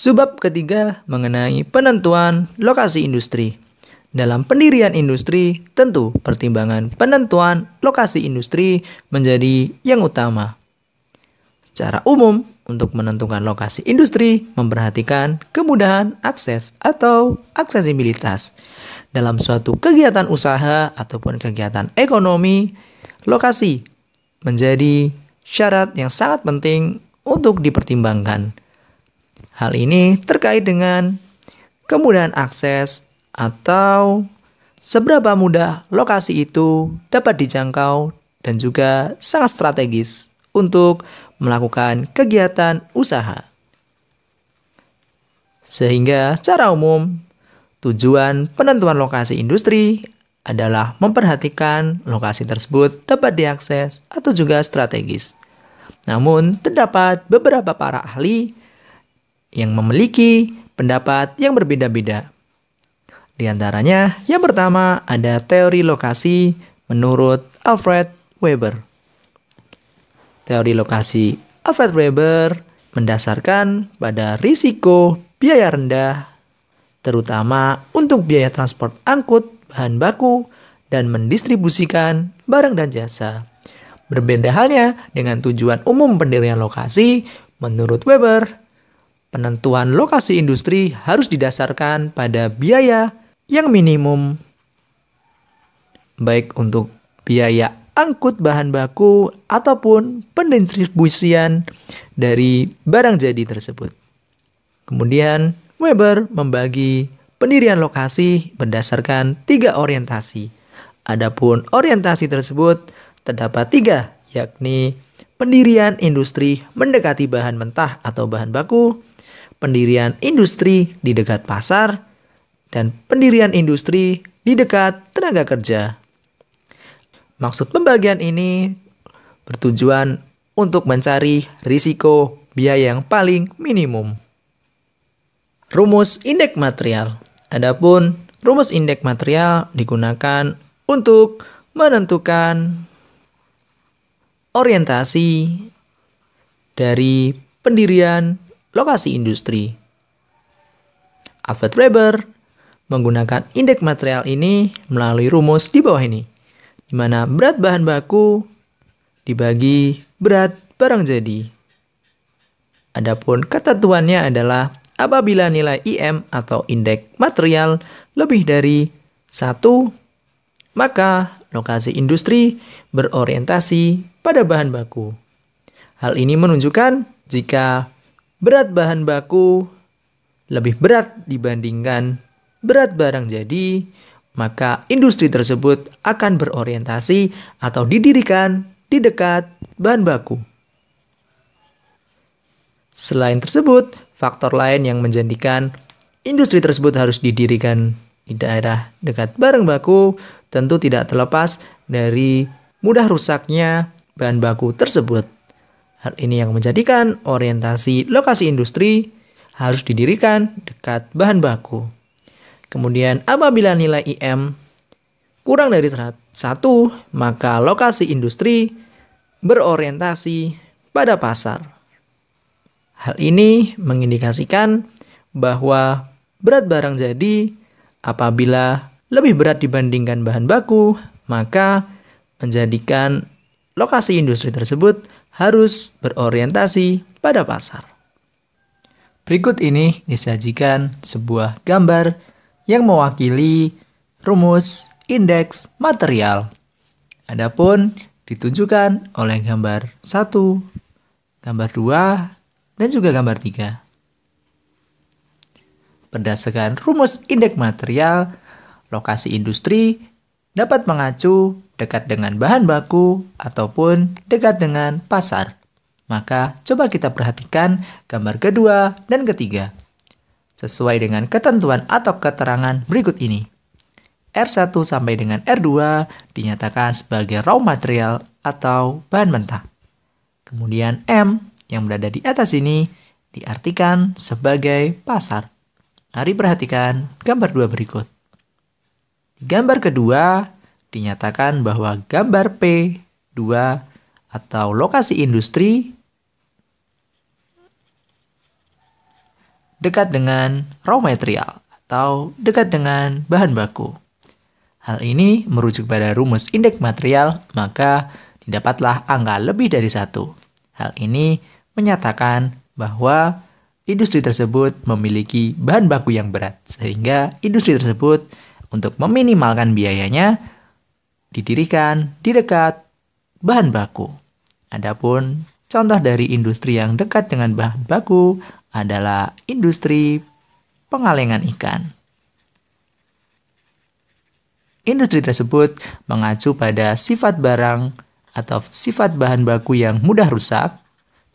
Subbab ketiga mengenai penentuan lokasi industri. Dalam pendirian industri, tentu pertimbangan penentuan lokasi industri menjadi yang utama. Secara umum, untuk menentukan lokasi industri memperhatikan kemudahan akses atau aksesibilitas. Dalam suatu kegiatan usaha ataupun kegiatan ekonomi, lokasi menjadi syarat yang sangat penting untuk dipertimbangkan. Hal ini terkait dengan kemudahan akses atau seberapa mudah lokasi itu dapat dijangkau dan juga sangat strategis untuk melakukan kegiatan usaha. Sehingga secara umum, tujuan penentuan lokasi industri adalah memperhatikan lokasi tersebut dapat diakses atau juga strategis. Namun, terdapat beberapa para ahli yang memiliki pendapat yang berbeda-beda. Di antaranya, yang pertama ada teori lokasi menurut Alfred Weber. Teori lokasi Alfred Weber mendasarkan pada risiko biaya rendah, terutama untuk biaya transport angkut bahan baku dan mendistribusikan barang dan jasa. Berbeda halnya dengan tujuan umum pendirian lokasi, menurut Weber, penentuan lokasi industri harus didasarkan pada biaya yang minimum, baik untuk biaya angkut bahan baku ataupun pendistribusian dari barang jadi tersebut. Kemudian, Weber membagi pendirian lokasi berdasarkan 3 orientasi. Adapun orientasi tersebut terdapat 3, yakni pendirian industri mendekati bahan mentah atau bahan baku, pendirian industri di dekat pasar, dan pendirian industri di dekat tenaga kerja. Maksud pembagian ini bertujuan untuk mencari risiko biaya yang paling minimum. Rumus indeks material. Adapun rumus indeks material digunakan untuk menentukan orientasi dari pendirian lokasi industri. Alfred Weber menggunakan indeks material ini melalui rumus di bawah ini, di mana berat bahan baku dibagi berat barang jadi. Adapun ketentuannya adalah apabila nilai IM atau indeks material lebih dari 1, maka lokasi industri berorientasi pada bahan baku. Hal ini menunjukkan jika berat bahan baku lebih berat dibandingkan berat barang jadi, maka industri tersebut akan berorientasi atau didirikan di dekat bahan baku. Selain tersebut, faktor lain yang menjadikan industri tersebut harus didirikan di daerah dekat barang baku tentu tidak terlepas dari mudah rusaknya bahan baku tersebut. Hal ini yang menjadikan orientasi lokasi industri harus didirikan dekat bahan baku. Kemudian apabila nilai IM kurang dari 1, maka lokasi industri berorientasi pada pasar. Hal ini mengindikasikan bahwa berat barang jadi apabila lebih berat dibandingkan bahan baku, maka menjadikan lokasi industri tersebut harus berorientasi pada pasar. Berikut ini disajikan sebuah gambar yang mewakili rumus indeks material. Adapun ditunjukkan oleh gambar 1, gambar 2, dan juga gambar 3. Berdasarkan rumus indeks material, lokasi industri dapat mengacu dekat dengan bahan baku ataupun dekat dengan pasar. Maka coba kita perhatikan gambar kedua dan ketiga. Sesuai dengan ketentuan atau keterangan berikut ini. R1 sampai dengan R2 dinyatakan sebagai raw material atau bahan mentah. Kemudian M yang berada di atas ini diartikan sebagai pasar. Mari perhatikan gambar 2 berikut. Di gambar kedua dinyatakan bahwa gambar P2 atau lokasi industri dekat dengan raw material atau dekat dengan bahan baku. Hal ini merujuk pada rumus indeks material, maka didapatlah angka lebih dari 1. Hal ini menyatakan bahwa industri tersebut memiliki bahan baku yang berat, sehingga industri tersebut untuk meminimalkan biayanya didirikan di dekat bahan baku. Adapun contoh dari industri yang dekat dengan bahan baku adalah industri pengalengan ikan. Industri tersebut mengacu pada sifat barang atau sifat bahan baku yang mudah rusak,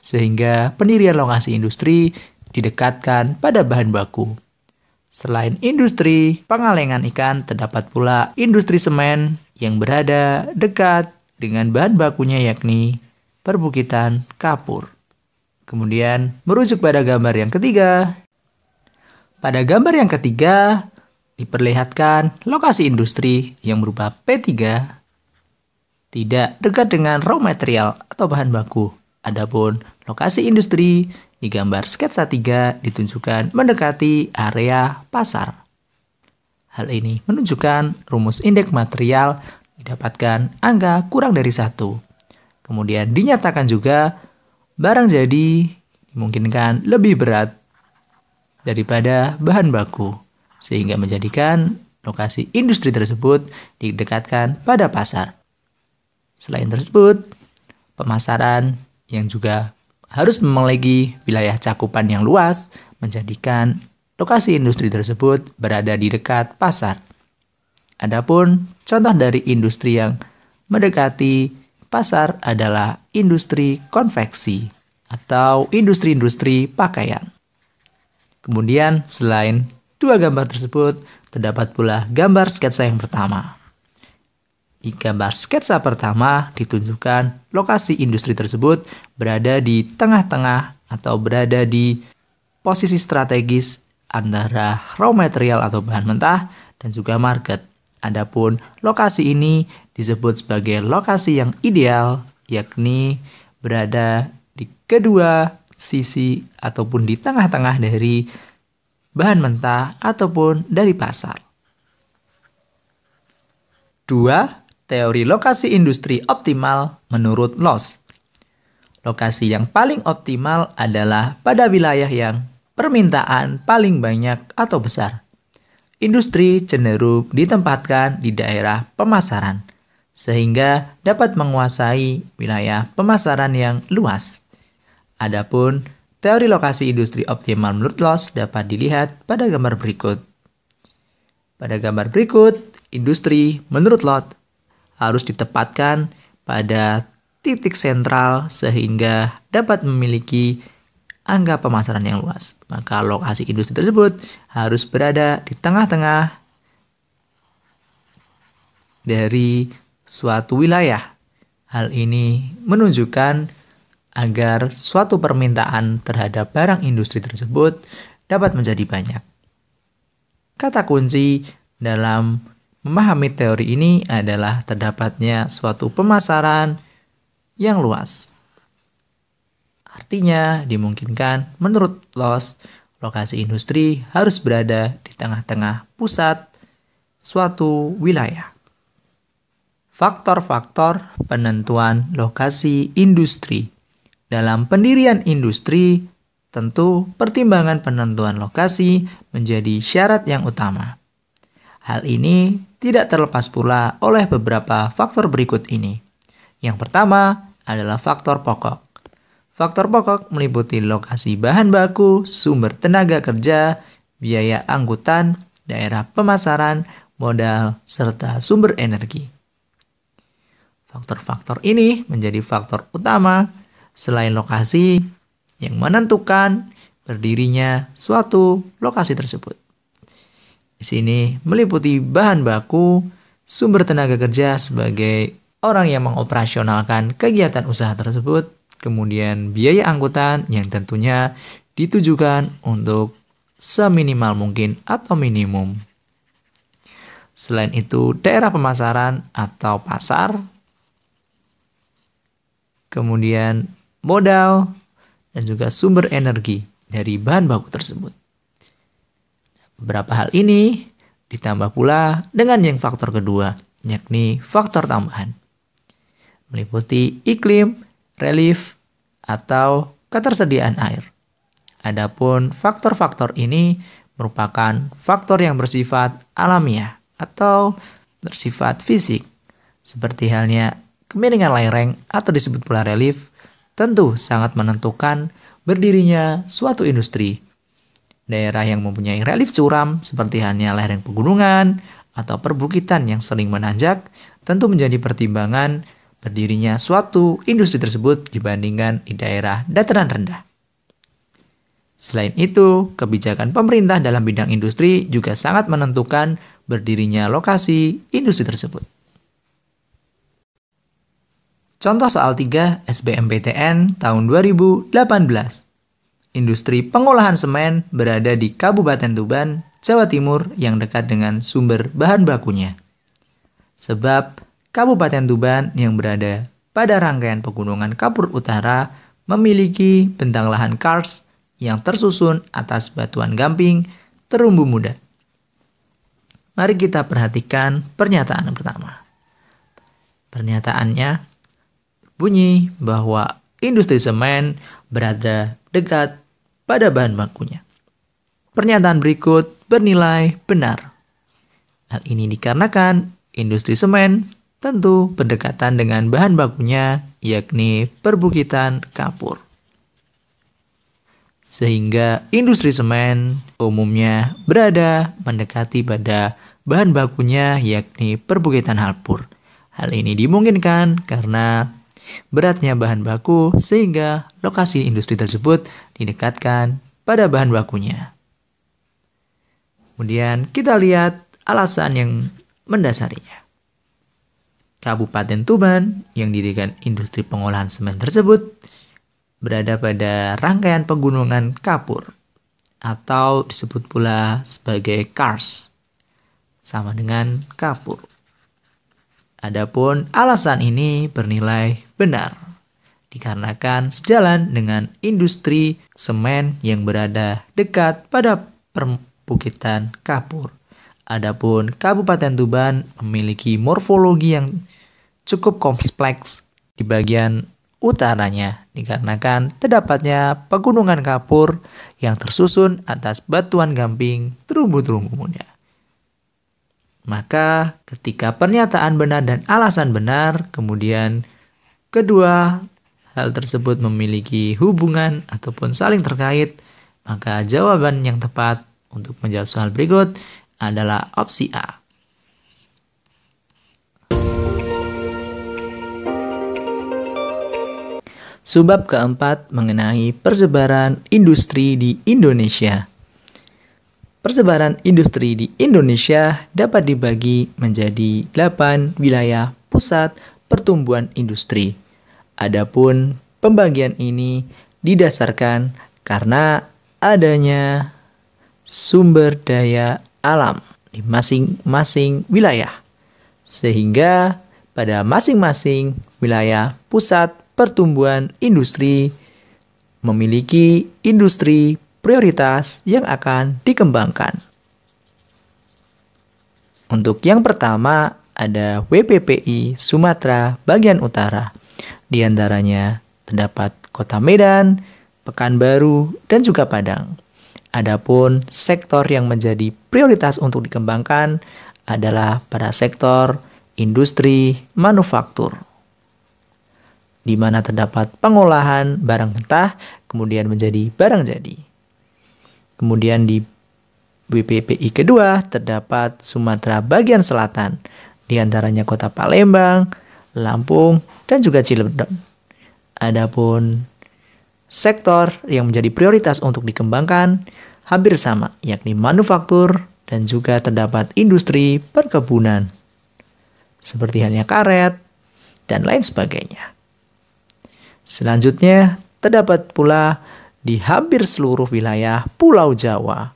sehingga pendirian lokasi industri didekatkan pada bahan baku. Selain industri pengalengan ikan, terdapat pula industri semen yang berada dekat dengan bahan bakunya yakni perbukitan kapur. Kemudian merujuk pada gambar yang ketiga. Pada gambar yang ketiga diperlihatkan lokasi industri yang berupa P3 tidak dekat dengan raw material atau bahan baku. Adapun lokasi industri di gambar sketsa 3 ditunjukkan mendekati area pasar. Hal ini menunjukkan rumus indeks material didapatkan angka kurang dari 1. Kemudian dinyatakan juga barang jadi dimungkinkan lebih berat daripada bahan baku, sehingga menjadikan lokasi industri tersebut didekatkan pada pasar. Selain tersebut, pemasaran yang juga harus memiliki wilayah cakupan yang luas menjadikan lokasi industri tersebut berada di dekat pasar. Adapun contoh dari industri yang mendekati pasar adalah industri konveksi atau industri-industri pakaian. Kemudian selain dua gambar tersebut, terdapat pula gambar sketsa yang pertama. Di gambar sketsa pertama ditunjukkan lokasi industri tersebut berada di tengah-tengah atau berada di posisi strategis antara raw material atau bahan mentah dan juga market. Adapun lokasi ini disebut sebagai lokasi yang ideal, yakni berada di kedua sisi ataupun di tengah-tengah dari bahan mentah ataupun dari pasar. 2. Teori lokasi industri optimal menurut Loss. Lokasi yang paling optimal adalah pada wilayah yang permintaan paling banyak atau besar. Industri cenderung ditempatkan di daerah pemasaran, sehingga dapat menguasai wilayah pemasaran yang luas. Adapun teori lokasi industri optimal menurut Loss dapat dilihat pada gambar berikut. Pada gambar berikut, industri menurut Loss harus ditempatkan pada titik sentral sehingga dapat memiliki angka pemasaran yang luas. Maka lokasi industri tersebut harus berada di tengah-tengah dari suatu wilayah. Hal ini menunjukkan agar suatu permintaan terhadap barang industri tersebut dapat menjadi banyak. Kata kunci dalam memahami teori ini adalah terdapatnya suatu pemasaran yang luas. Artinya dimungkinkan menurut Loss, lokasi industri harus berada di tengah-tengah pusat suatu wilayah. Faktor-faktor penentuan lokasi industri. Dalam pendirian industri, tentu pertimbangan penentuan lokasi menjadi syarat yang utama. Hal ini tidak terlepas pula oleh beberapa faktor berikut ini. Yang pertama adalah faktor pokok. Faktor pokok meliputi lokasi bahan baku, sumber tenaga kerja, biaya angkutan, daerah pemasaran, modal, serta sumber energi. Faktor-faktor ini menjadi faktor utama selain lokasi yang menentukan berdirinya suatu lokasi tersebut. Di sini meliputi bahan baku, sumber tenaga kerja sebagai orang yang mengoperasionalkan kegiatan usaha tersebut, kemudian biaya angkutan yang tentunya ditujukan untuk seminimal mungkin atau minimum. Selain itu, daerah pemasaran atau pasar, kemudian modal, dan juga sumber energi dari bahan baku tersebut. Beberapa hal ini ditambah pula dengan yang faktor kedua, yakni faktor tambahan. Meliputi iklim, relief, atau ketersediaan air. Adapun faktor-faktor ini merupakan faktor yang bersifat alamiah atau bersifat fisik, seperti halnya kemiringan lereng atau disebut pula relief, tentu sangat menentukan berdirinya suatu industri. Daerah yang mempunyai relief curam seperti halnya lereng pegunungan atau perbukitan yang sering menanjak tentu menjadi pertimbangan berdirinya suatu industri tersebut dibandingkan di daerah dataran rendah. Selain itu, kebijakan pemerintah dalam bidang industri juga sangat menentukan berdirinya lokasi industri tersebut. Contoh soal 3 SBMPTN tahun 2018. Industri pengolahan semen berada di Kabupaten Tuban, Jawa Timur yang dekat dengan sumber bahan bakunya. Sebab Kabupaten Tuban yang berada pada rangkaian pegunungan Kapur Utara memiliki bentang lahan karst yang tersusun atas batuan gamping terumbu muda. Mari kita perhatikan pernyataan pertama. Pernyataannya bunyi bahwa industri semen berada dekat pada bahan bakunya. Pernyataan berikut bernilai benar. Hal ini dikarenakan industri semen tentu berdekatan dengan bahan bakunya, yakni perbukitan kapur. Sehingga industri semen umumnya berada mendekati pada bahan bakunya, yakni perbukitan kapur. Hal ini dimungkinkan karena beratnya bahan baku sehingga lokasi industri tersebut didekatkan pada bahan bakunya. Kemudian kita lihat alasan yang mendasarinya. Kabupaten Tuban yang didirikan industri pengolahan semen tersebut berada pada rangkaian pegunungan kapur atau disebut pula sebagai karst, sama dengan kapur. Adapun alasan ini bernilai benar dikarenakan sejalan dengan industri semen yang berada dekat pada perbukitan kapur. Adapun Kabupaten Tuban memiliki morfologi yang cukup kompleks di bagian utaranya dikarenakan terdapatnya pegunungan kapur yang tersusun atas batuan gamping terumbu-terumbu muda. Maka ketika pernyataan benar dan alasan benar, kemudian kedua hal tersebut memiliki hubungan ataupun saling terkait, maka jawaban yang tepat untuk menjawab soal berikut adalah opsi A. Subbab keempat mengenai persebaran industri di Indonesia. Persebaran industri di Indonesia dapat dibagi menjadi 8 wilayah pusat pertumbuhan industri. Adapun pembagian ini didasarkan karena adanya sumber daya alam di masing-masing wilayah, sehingga pada masing-masing wilayah pusat pertumbuhan industri memiliki industri prioritas yang akan dikembangkan. Untuk yang pertama ada WPPI Sumatera bagian utara. Di antaranya terdapat Kota Medan, Pekanbaru, dan juga Padang. Adapun sektor yang menjadi prioritas untuk dikembangkan adalah pada sektor industri manufaktur, di mana terdapat pengolahan barang mentah kemudian menjadi barang jadi. Kemudian di WPPI kedua terdapat Sumatera bagian selatan, di antaranya Kota Palembang, Lampung, dan juga Cilegon. Adapun sektor yang menjadi prioritas untuk dikembangkan hampir sama, yakni manufaktur dan juga terdapat industri perkebunan, seperti halnya karet dan lain sebagainya. Selanjutnya, terdapat pula di hampir seluruh wilayah Pulau Jawa,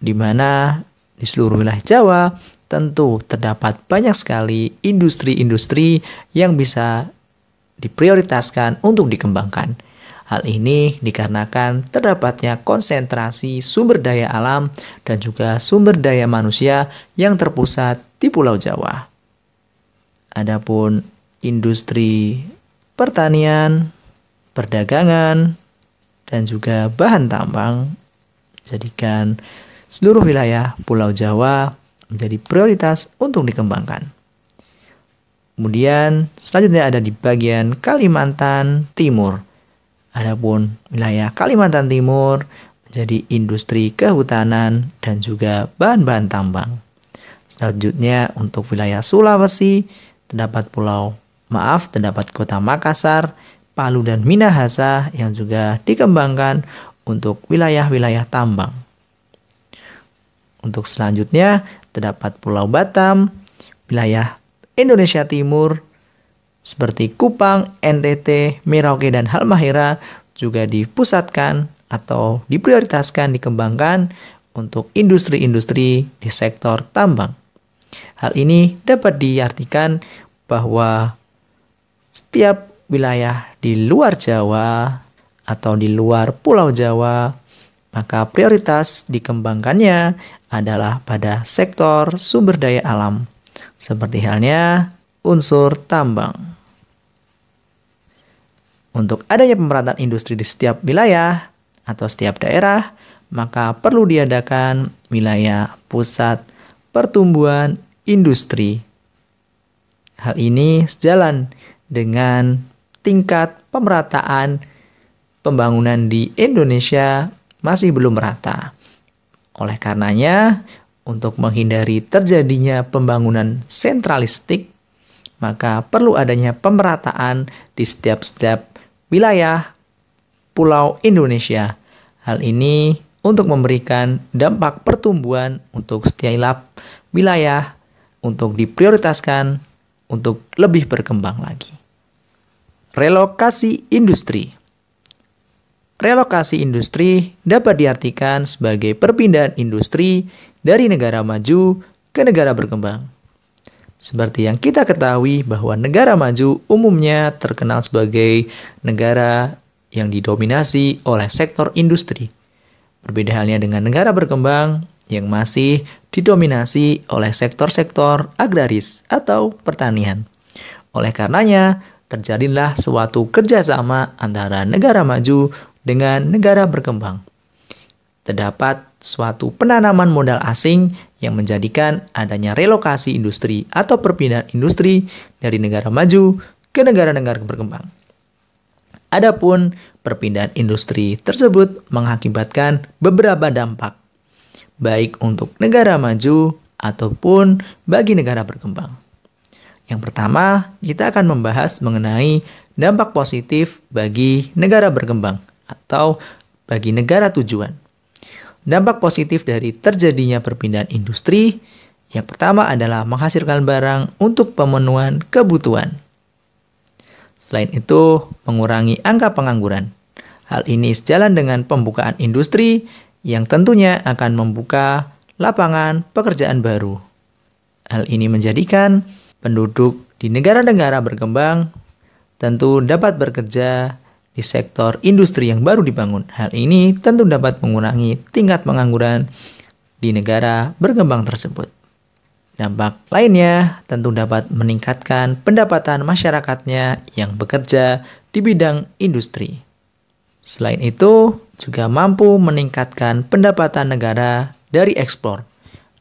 di mana di seluruh wilayah Jawa tentu terdapat banyak sekali industri-industri yang bisa diprioritaskan untuk dikembangkan. Hal ini dikarenakan terdapatnya konsentrasi sumber daya alam dan juga sumber daya manusia yang terpusat di Pulau Jawa. Adapun industri pertanian, perdagangan, dan juga bahan tambang jadikan seluruh wilayah Pulau Jawa menjadi prioritas untuk dikembangkan. Kemudian selanjutnya ada di bagian Kalimantan Timur. Adapun wilayah Kalimantan Timur menjadi industri kehutanan dan juga bahan-bahan tambang. Selanjutnya untuk wilayah Sulawesi terdapat kota Makassar, Palu dan Minahasa yang juga dikembangkan untuk wilayah-wilayah tambang. Untuk selanjutnya terdapat Pulau Batam, wilayah Indonesia Timur seperti Kupang, NTT, Merauke dan Halmahera juga dipusatkan atau diprioritaskan dikembangkan untuk industri-industri di sektor tambang. Hal ini dapat diartikan bahwa setiap wilayah di luar Jawa atau di luar Pulau Jawa, maka prioritas dikembangkannya adalah pada sektor sumber daya alam, seperti halnya unsur tambang. Untuk adanya pemerataan industri di setiap wilayah atau setiap daerah, maka perlu diadakan wilayah pusat pertumbuhan industri. Hal ini sejalan dengan tingkat pemerataan pembangunan di Indonesia masih belum merata. Oleh karenanya, untuk menghindari terjadinya pembangunan sentralistik, maka perlu adanya pemerataan di setiap wilayah pulau Indonesia. Hal ini untuk memberikan dampak pertumbuhan untuk setiap wilayah untuk diprioritaskan untuk lebih berkembang lagi. Relokasi industri. Relokasi industri dapat diartikan sebagai perpindahan industri dari negara maju ke negara berkembang. Seperti yang kita ketahui bahwa negara maju umumnya terkenal sebagai negara yang didominasi oleh sektor industri. Berbeda halnya dengan negara berkembang yang masih didominasi oleh sektor-sektor agraris atau pertanian. Oleh karenanya, terjadilah suatu kerjasama antara negara maju dengan negara berkembang. Terdapat suatu penanaman modal asing yang menjadikan adanya relokasi industri atau perpindahan industri dari negara maju ke negara-negara berkembang. Adapun perpindahan industri tersebut mengakibatkan beberapa dampak, baik untuk negara maju ataupun bagi negara berkembang. Yang pertama, kita akan membahas mengenai dampak positif bagi negara berkembang atau bagi negara tujuan. Dampak positif dari terjadinya perpindahan industri, yang pertama adalah menghasilkan barang untuk pemenuhan kebutuhan. Selain itu, mengurangi angka pengangguran. Hal ini sejalan dengan pembukaan industri yang tentunya akan membuka lapangan pekerjaan baru. Hal ini menjadikan penduduk di negara-negara berkembang tentu dapat bekerja di sektor industri yang baru dibangun. Hal ini tentu dapat mengurangi tingkat pengangguran di negara berkembang tersebut. Dampak lainnya tentu dapat meningkatkan pendapatan masyarakatnya yang bekerja di bidang industri. Selain itu, juga mampu meningkatkan pendapatan negara dari ekspor.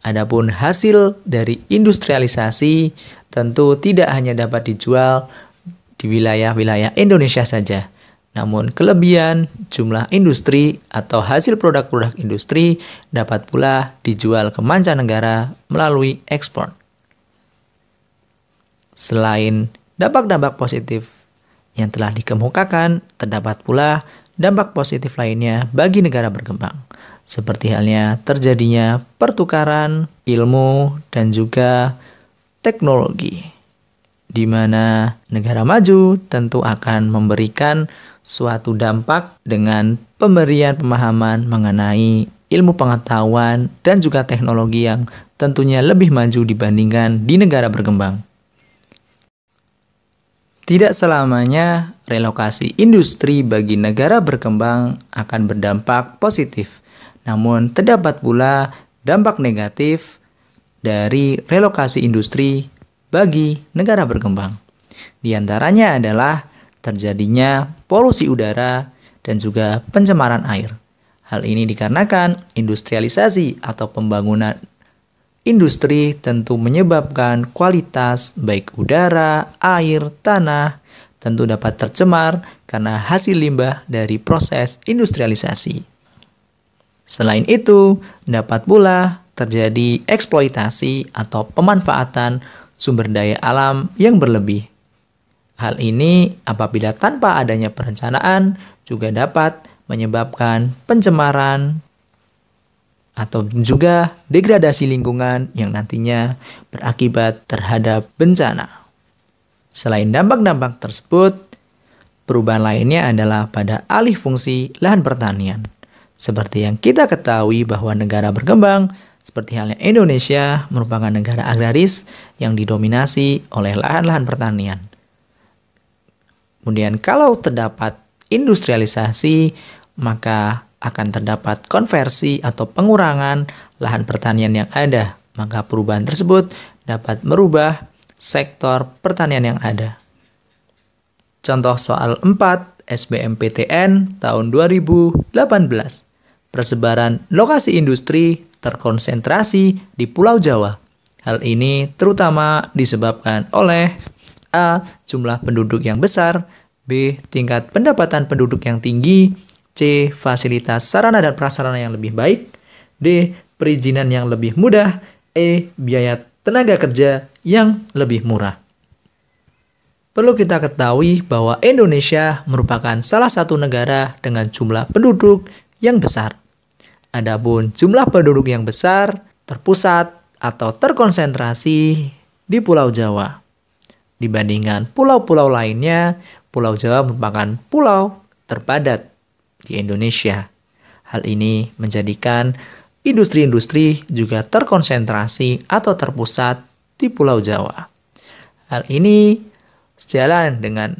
Adapun hasil dari industrialisasi tentu tidak hanya dapat dijual di wilayah-wilayah Indonesia saja. Namun kelebihan jumlah industri atau hasil produk-produk industri dapat pula dijual ke mancanegara melalui ekspor. Selain dampak-dampak positif yang telah dikemukakan, terdapat pula dampak positif lainnya bagi negara berkembang. Seperti halnya terjadinya pertukaran ilmu dan juga teknologi, di mana negara maju tentu akan memberikan suatu dampak dengan pemberian pemahaman mengenai ilmu pengetahuan dan juga teknologi yang tentunya lebih maju dibandingkan di negara berkembang. Tidak selamanya relokasi industri bagi negara berkembang akan berdampak positif. Namun terdapat pula dampak negatif dari relokasi industri bagi negara berkembang. Di antaranya adalah terjadinya polusi udara dan juga pencemaran air. Hal ini dikarenakan industrialisasi atau pembangunan industri tentu menyebabkan kualitas baik udara, air, tanah tentu dapat tercemar karena hasil limbah dari proses industrialisasi. Selain itu, dapat pula terjadi eksploitasi atau pemanfaatan sumber daya alam yang berlebih. Hal ini apabila tanpa adanya perencanaan juga dapat menyebabkan pencemaran atau juga degradasi lingkungan yang nantinya berakibat terhadap bencana. Selain dampak-dampak tersebut, perubahan lainnya adalah pada alih fungsi lahan pertanian. Seperti yang kita ketahui bahwa negara berkembang, seperti halnya Indonesia, merupakan negara agraris yang didominasi oleh lahan-lahan pertanian. Kemudian kalau terdapat industrialisasi, maka akan terdapat konversi atau pengurangan lahan pertanian yang ada. Maka perubahan tersebut dapat merubah sektor pertanian yang ada. Contoh soal 4 SBMPTN tahun 2018. Persebaran lokasi industri terkonsentrasi di Pulau Jawa. Hal ini terutama disebabkan oleh A. Jumlah penduduk yang besar, B. Tingkat pendapatan penduduk yang tinggi, C. Fasilitas sarana dan prasarana yang lebih baik, D. Perizinan yang lebih mudah, E. Biaya tenaga kerja yang lebih murah. Perlu kita ketahui bahwa Indonesia merupakan salah satu negara dengan jumlah penduduk yang besar. Adapun jumlah penduduk yang besar terpusat atau terkonsentrasi di Pulau Jawa. Dibandingkan pulau-pulau lainnya, Pulau Jawa merupakan pulau terpadat di Indonesia. Hal ini menjadikan industri-industri juga terkonsentrasi atau terpusat di Pulau Jawa. Hal ini sejalan dengan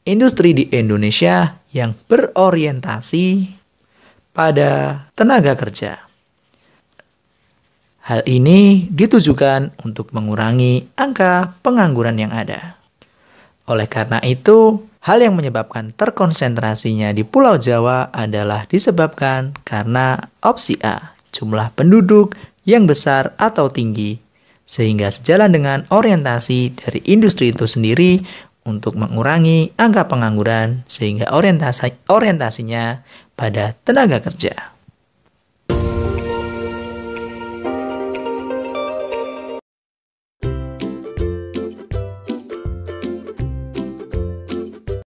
industri di Indonesia yang berorientasi pada tenaga kerja. Hal ini ditujukan untuk mengurangi angka pengangguran yang ada. Oleh karena itu, hal yang menyebabkan terkonsentrasinya di Pulau Jawa adalah disebabkan karena opsi A, jumlah penduduk yang besar atau tinggi, sehingga sejalan dengan orientasi dari industri itu sendiri untuk mengurangi angka pengangguran sehingga orientasinya pada tenaga kerja.